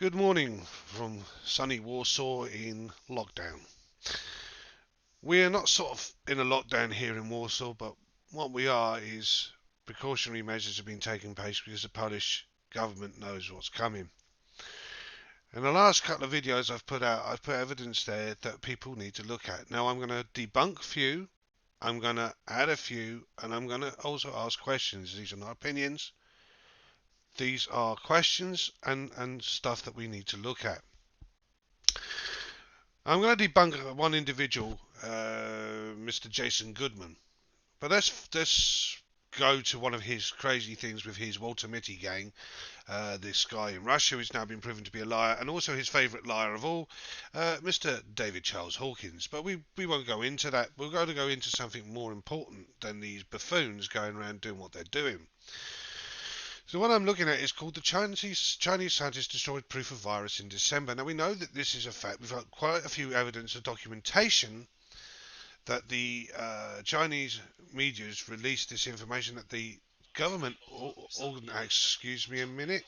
Good morning from sunny Warsaw in lockdown. We're not sort of in a lockdown here in Warsaw, but what we are is precautionary measures have been taking place because the Polish government knows what's coming. In the last couple of videos I've put evidence there that people need to look at. Now I'm going to debunk a few, I'm going to add a few, and I'm going to also ask questions. These are not opinions. These are questions and stuff that we need to look at. I'm going to debunk one individual, Mr. Jason Goodman. But let's go to one of his crazy things with his Walter Mitty gang. This guy in Russia who's now been proven to be a liar, and also his favourite liar of all, Mr. David Charles Hawkins. But we won't go into that. We're going to go into something more important than these buffoons going around doing what they're doing. So what I'm looking at is called the Chinese scientists destroyed proof of virus in December. Now we know that this is a fact. We've got quite a few evidence of documentation that the Chinese media's released this information that the government excuse me a minute.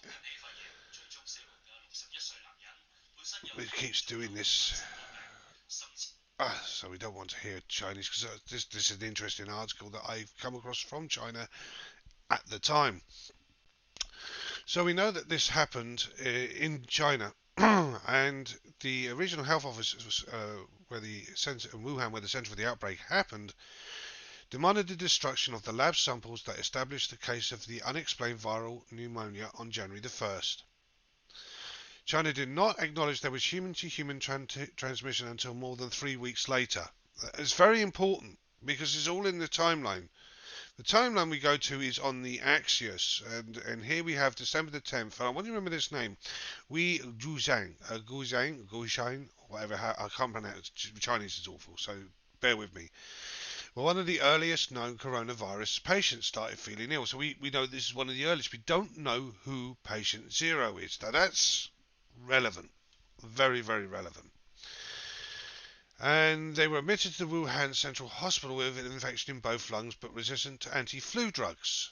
It keeps doing this. So we don't want to hear Chinese because this is an interesting article that I've come across from China at the time. So we know that this happened in China, and the regional health office where the center in Wuhan, where the center for the outbreak happened, demanded the destruction of the lab samples that established the case of the unexplained viral pneumonia on January the 1st. China did not acknowledge there was human-to-human transmission until more than 3 weeks later. It's very important because it's all in the timeline. The timeline we go to is on the Axios, and here we have December the 10th. I want you to remember this name, Wei Guozhang, whatever. I can't pronounce Chinese is awful, so bear with me. Well, one of the earliest known coronavirus patients started feeling ill, so we know this is one of the earliest. We don't know who patient 0 is. Now that's relevant, very, very relevant. And they were admitted to the Wuhan Central Hospital with an infection in both lungs but resistant to anti-flu drugs.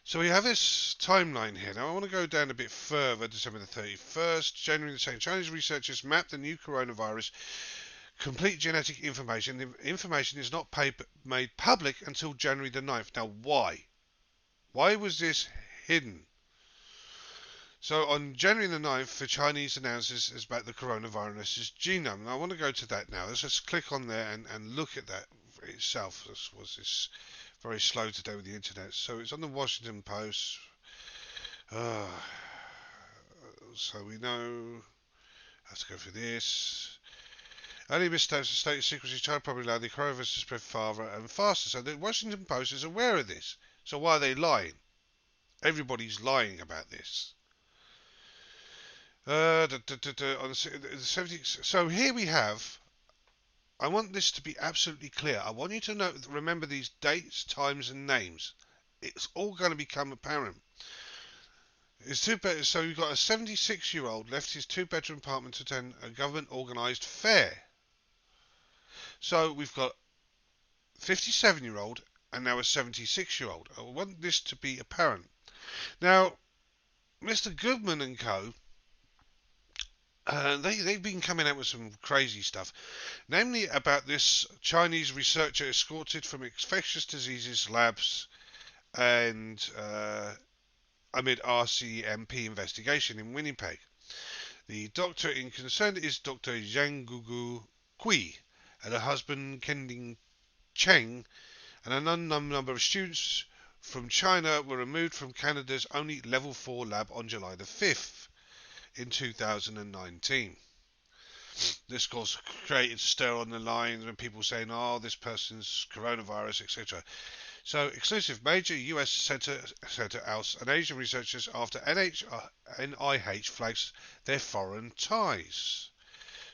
So we have this timeline here. Now I want to go down a bit further. December the 31st, January the 2nd. Chinese researchers mapped the new coronavirus complete genetic information. The information is not made public until January the 9th. Now why? Why was this hidden? So on January the 9th, the Chinese announces about the coronavirus's genome. And I want to go to that now. Let's just click on there and look at that for itself. This was this very slow today with the internet. So it's on the Washington Post. So we know. I have to go through this. Early missteps of state secrecy, China probably allowed the coronavirus to spread farther and faster. So the Washington Post is aware of this. So why are they lying? Everybody's lying about this. On the 70s. So here we have. I want this to be absolutely clear. I want you to remember these dates, times, and names. It's all going to become apparent. So you've got a 76-year-old left his two-bedroom apartment to attend a government-organised fair. So we've got 57-year-old and now a 76-year-old. I want this to be apparent. Now, Mr. Goodman and co. They've been coming out with some crazy stuff, namely about this Chinese researcher escorted from infectious diseases labs and amid RCMP investigation in Winnipeg. The doctor in concern is Dr. Zhang Gugu Kui and her husband Kending Cheng, and an unknown number of students from China were removed from Canada's only level 4 lab on July the 5th. In 2019. This caused created stir on the lines when people saying, "Oh, this person's coronavirus, etc." So, exclusive major U.S. center out and Asian researchers after NIH flags their foreign ties.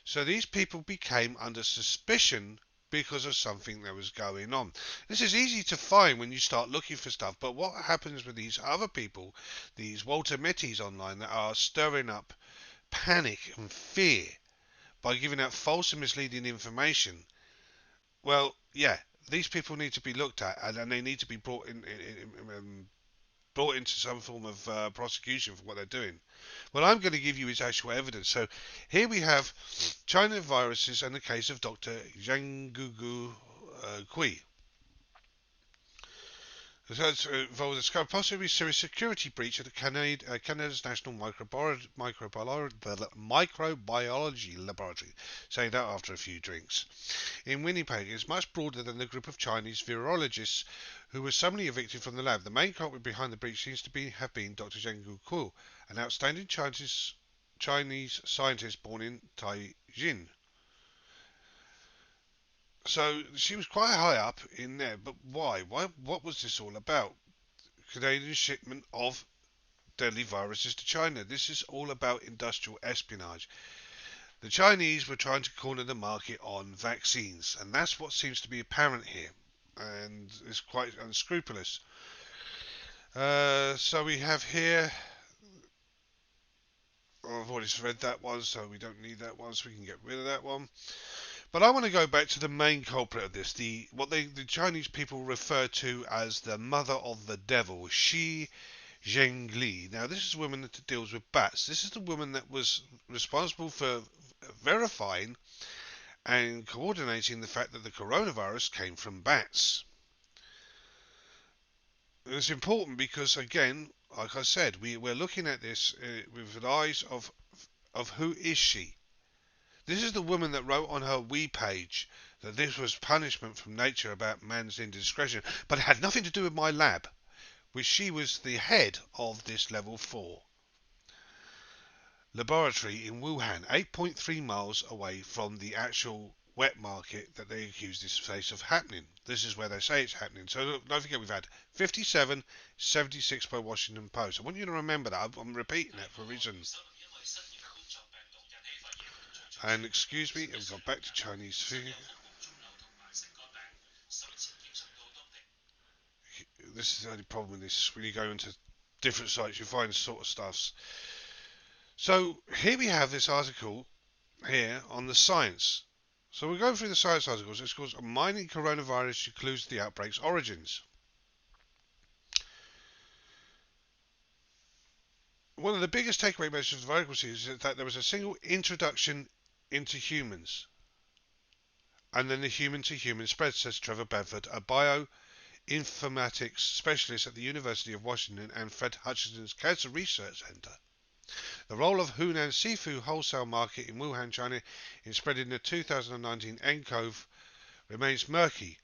So these people became under suspicion because of something that was going on. This is easy to find when you start looking for stuff, but what happens with these other people, these Walter Mittys online that are stirring up panic and fear by giving out false and misleading information? Well, yeah, these people need to be looked at and they need to be brought brought into some form of prosecution for what they're doing. What I'm going to give you is actual evidence. So here we have China viruses and the case of Dr. Zhang Kui. Involves a possibly serious security breach at the Canada's National Microbiology Laboratory. Say that after a few drinks. In Winnipeg, it is much broader than the group of Chinese virologists who were suddenly evicted from the lab. The main culprit behind the breach seems to have been Dr. Zheng Guoku, an outstanding Chinese scientist born in Tianjin. So she was quite high up in there, but why? What was this all about? Canadian shipment of deadly viruses to China. This is all about industrial espionage. The Chinese were trying to corner the market on vaccines, and that's what seems to be apparent here, and is quite unscrupulous. So we have here. I've already read that one, so we don't need that one, so we can get rid of that one. But I want to go back to the main culprit of this, what the Chinese people refer to as the mother of the devil, Shi Zhengli. Now, this is a woman that deals with bats. This is the woman that was responsible for verifying and coordinating the fact that the coronavirus came from bats. And it's important because, again, like I said, we're looking at this with the eyes of who is she? This is the woman that wrote on her Wii page that this was punishment from nature about man's indiscretion, but it had nothing to do with my lab, which she was the head of this level 4 laboratory in Wuhan, 8.3 miles away from the actual wet market that they accuse this place of happening. This is where they say it's happening. So don't forget, we've had 57, 76 by Washington Post. I want you to remember that. I'm repeating that for a reason. And excuse me, I've got back to Chinese food. This is the only problem with this. When you go into different sites, you find sort of stuffs. So here we have this article here on the science. So we'll go through the science articles. It's called Mining Coronavirus Clues to the Outbreak's Origins. One of the biggest takeaway messages of the article is that there was a single introduction into humans, and then the human-to-human spread, says Trevor Bedford, a bioinformatics specialist at the University of Washington and Fred Hutchinson's Cancer Research Center. The role of Hunan seafood wholesale market in Wuhan, China, in spreading the 2019 nCoV remains murky.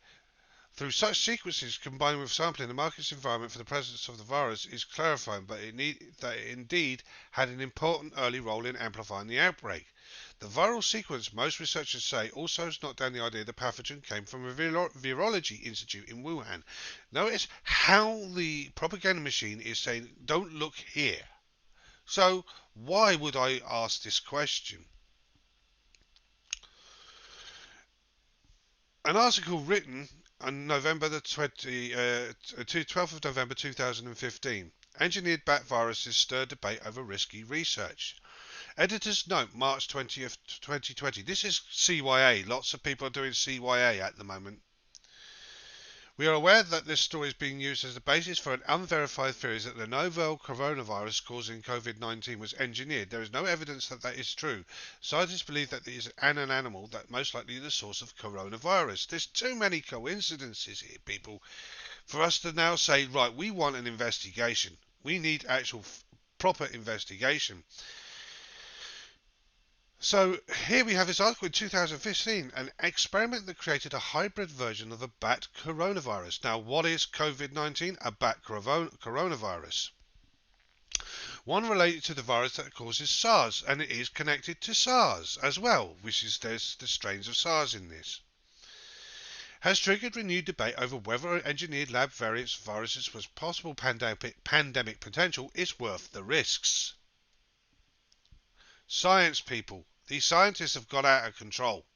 Through such sequences combined with sampling, the market's environment for the presence of the virus is clarifying, but that it indeed had an important early role in amplifying the outbreak. The viral sequence, most researchers say, also has knocked down the idea the pathogen came from a virology institute in Wuhan. Notice how the propaganda machine is saying, don't look here. So, why would I ask this question? An article written on November the 12th of November 2015. Engineered bat viruses stir debate over risky research. Editor's note, March 20th, 2020. This is CYA. Lots of people are doing CYA at the moment. We are aware that this story is being used as the basis for an unverified theory that the novel coronavirus causing COVID-19 was engineered. There is no evidence that that is true. Scientists believe that it is an animal that most likely the source of coronavirus. There's too many coincidences here, people, for us to now say, right, we want an investigation. We need actual proper investigation. So here we have this article in 2015, an experiment that created a hybrid version of a bat coronavirus. Now, what is COVID-19? A bat coronavirus. One related to the virus that causes SARS, and it is connected to SARS as well, which is there's the strains of SARS in this. Has triggered renewed debate over whether engineered lab variants viruses with possible pandemic potential is worth the risks. Science people. These scientists have got out of control.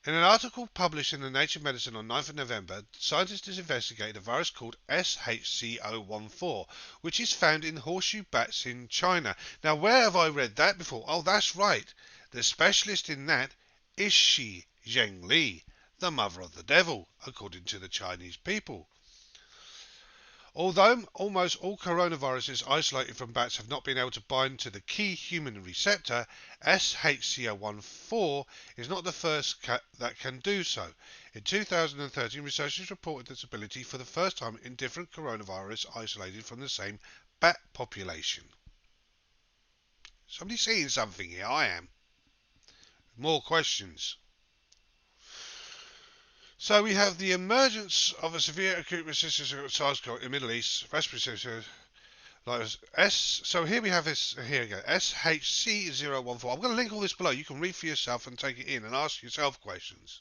In an article published in the Nature Medicine on 9th of November, scientists investigated a virus called SHC014, which is found in horseshoe bats in China. Now, where have I read that before? Oh, that's right. The specialist in that is Shi Zhengli, the mother of the devil, according to the Chinese people. Although almost all coronaviruses isolated from bats have not been able to bind to the key human receptor, SHC014 is not the first that can do so. In 2013, researchers reported this ability for the first time in different coronavirus isolated from the same bat population. Somebody seeing something here? I am. More questions. So we have the emergence of a severe acute resistance to SARS-CoV in the Middle East, respiratory like S. So here we have this. Here we go. SHC014. I'm going to link all this below. You can read for yourself and take it in and ask yourself questions.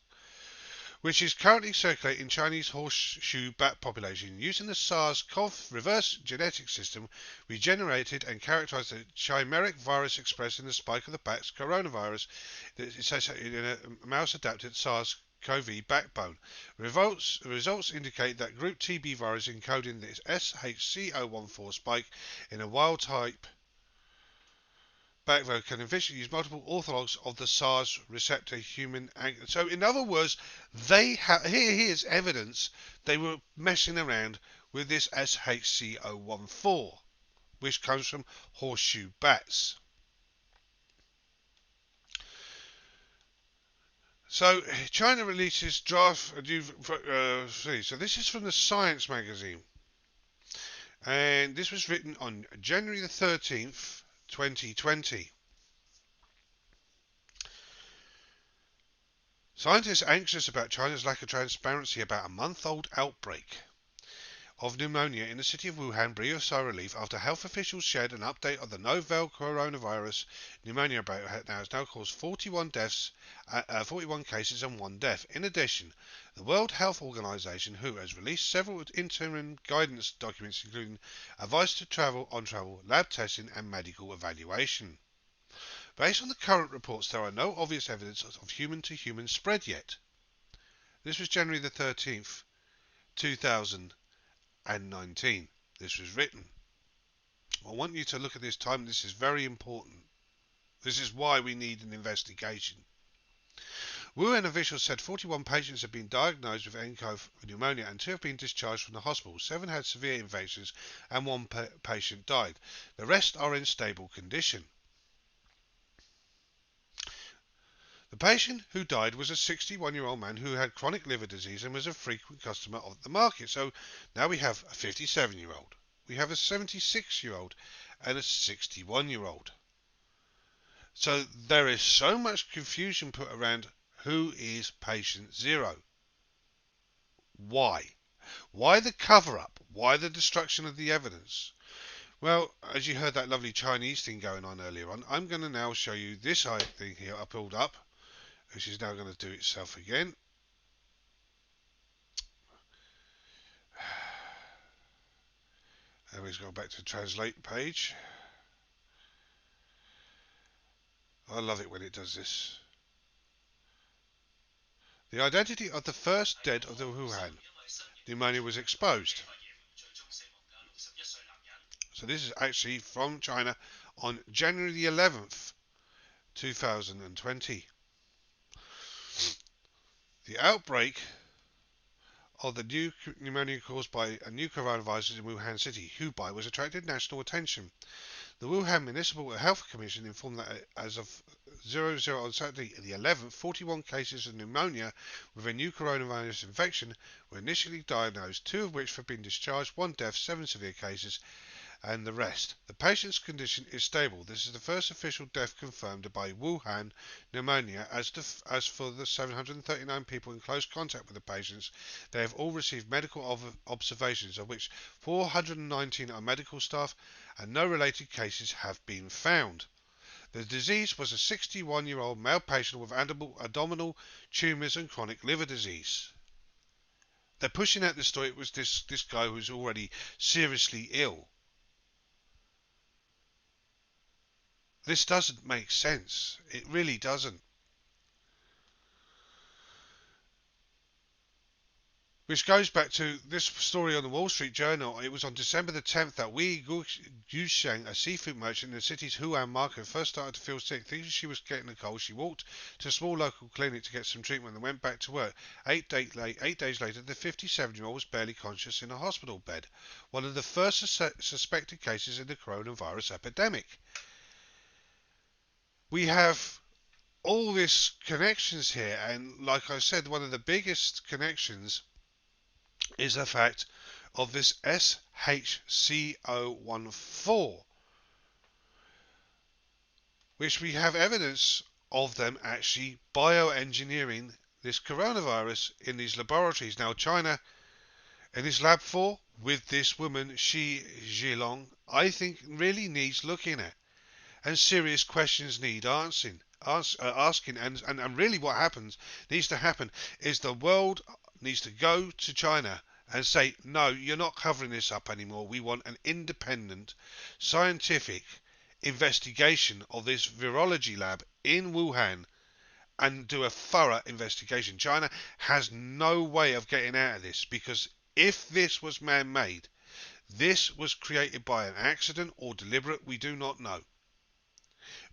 Which is currently circulating in Chinese horseshoe bat population. Using the SARS-CoV reverse genetic system, we generated and characterized the chimeric virus expressed in the spike of the bat's coronavirus. It's in a mouse-adapted SARS-CoV backbone. Results indicate that group TB virus encoding this SHC014 spike in a wild-type backbone can efficiently use multiple orthologs of the SARS receptor human. So in other words, here's evidence they were messing around with this SHC014, which comes from horseshoe bats. So China releases draft new. So this is from the Science magazine, and this was written on January the 13th, 2020. Scientists anxious about China's lack of transparency about a month-old outbreak of pneumonia in the city of Wuhan breathe a sigh of relief after health officials shared an update on the novel coronavirus pneumonia outbreak has now caused 41 deaths, 41 cases and 1 death. In addition, the World Health Organization, WHO, has released several interim guidance documents including advice to travel, lab testing and medical evaluation. Based on the current reports, there are no obvious evidence of human-to-human spread yet. This was January the 13th, 2019. This was written. I want you to look at this time. This is very important. This is why we need an investigation. Wuhan officials said 41 patients have been diagnosed with nCoV pneumonia and 2 have been discharged from the hospital. 7 had severe infections and 1 patient died. The rest are in stable condition. The patient who died was a 61-year-old man who had chronic liver disease and was a frequent customer of the market. So now we have a 57-year-old, we have a 76-year-old and a 61-year-old. So there is so much confusion put around who is patient 0. Why? Why the cover-up? Why the destruction of the evidence? Well, as you heard that lovely Chinese thing going on earlier on, I'm going to now show you this thing here I pulled up, which is now going to do itself again. And we've gone back to the translate page. I love it when it does this. The identity of the first dead of the Wuhan pneumonia was exposed. So this is actually from China on January the 11th, 2020. The outbreak of the new pneumonia caused by a new coronavirus in Wuhan city, Hubei, was attracted national attention. The Wuhan Municipal Health Commission informed that as of 00 on Saturday the 11th, 41 cases of pneumonia with a new coronavirus infection were initially diagnosed, 2 of which have been discharged, 1 death, 7 severe cases, and the rest. The patient's condition is stable. This is the first official death confirmed by Wuhan pneumonia. As for the 739 people in close contact with the patients, they have all received medical observations, of which 419 are medical staff, and no related cases have been found. The disease was a 61-year-old male patient with abdominal tumours and chronic liver disease. They're pushing out the story. It was this guy who's already seriously ill. This doesn't make sense. It really doesn't. Which goes back to this story on the Wall Street Journal. It was on December the 10th that Wei Yusheng, a seafood merchant in the city's Huan market, first started to feel sick. Thinking she was getting a cold, she walked to a small local clinic to get some treatment and went back to work. 8 days later, the 57-year-old was barely conscious in a hospital bed. One of the first suspected cases in the coronavirus epidemic. We have all these connections here, and like I said, one of the biggest connections is the fact of this SHC014, which we have evidence of them actually bioengineering this coronavirus in these laboratories. Now, China, in this lab 4, with this woman, Shi Zhilong, I think really needs looking at, and serious questions need asking. And really what needs to happen is the world needs to go to China and say, no, you're not covering this up anymore. We want an independent scientific investigation of this virology lab in Wuhan and do a thorough investigation. China has no way of getting out of this, because if this was man-made, this was created by an accident or deliberate, we do not know.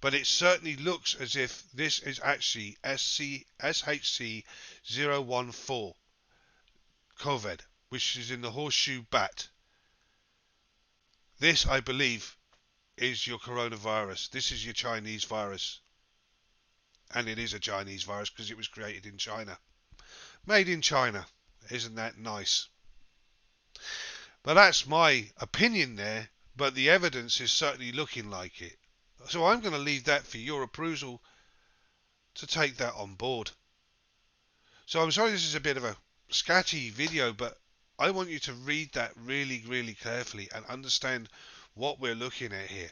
But it certainly looks as if this is actually SHC014 COVID, which is in the horseshoe bat. This, I believe, is your coronavirus. This is your Chinese virus. And it is a Chinese virus because it was created in China. Made in China. Isn't that nice? But that's my opinion there. But the evidence is certainly looking like it. So I'm going to leave that for your appraisal to take that on board. So I'm sorry this is a bit of a scatty video, but I want you to read that really, really carefully and understand what we're looking at here.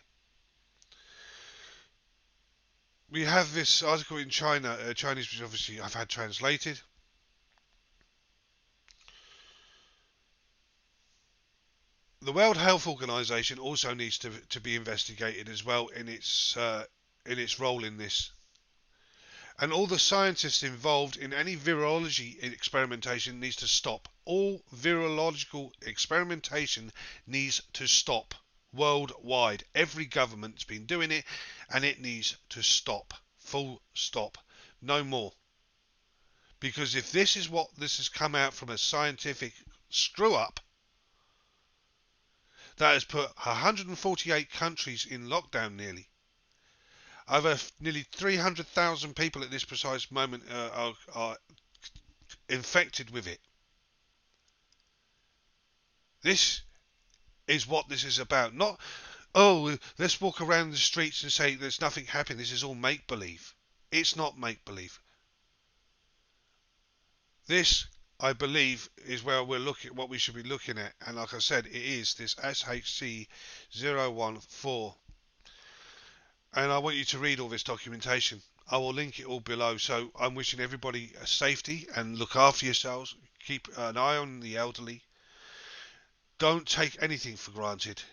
We have this article in Chinese, which obviously I've had translated. The World Health Organization also needs to be investigated as well in its role in this. And all the scientists involved in any virology experimentation needs to stop. All virological experimentation needs to stop worldwide. Every government's been doing it, and it needs to stop. Full stop. No more. Because if this has come out from a scientific screw up that has put 148 countries in lockdown nearly. Over nearly 300,000 people at this precise moment are infected with it. This is what this is about. Not, oh, let's walk around the streets and say there's nothing happening. This is all make-believe. It's not make-believe. This, I believe, is where we're looking, what we should be looking at. And like I said, it is this SHC014. And I want you to read all this documentation. I will link it all below. So I'm wishing everybody safety and look after yourselves. Keep an eye on the elderly. Don't take anything for granted.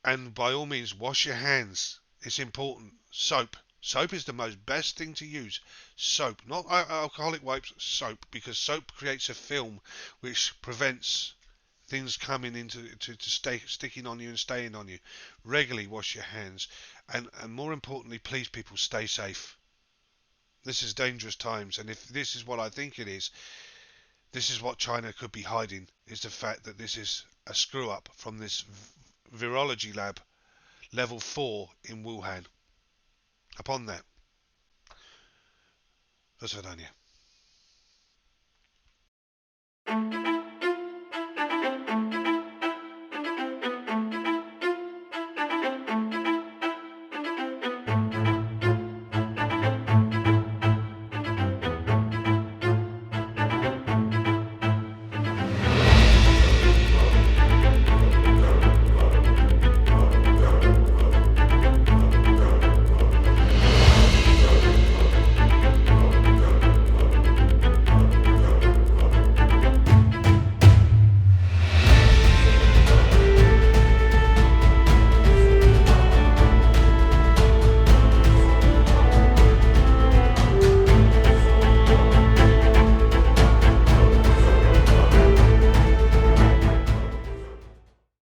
And by all means, wash your hands. It's important. Soap. Soap is the most best thing to use. Soap, not alcoholic wipes, soap, because soap creates a film which prevents things coming into sticking on you and staying on you. Regularly wash your hands, and more importantly, please people, stay safe. This is dangerous times, and if this is what I think it is, this is what China could be hiding, is the fact that this is a screw up from this virology lab level 4 in Wuhan. Upon that, do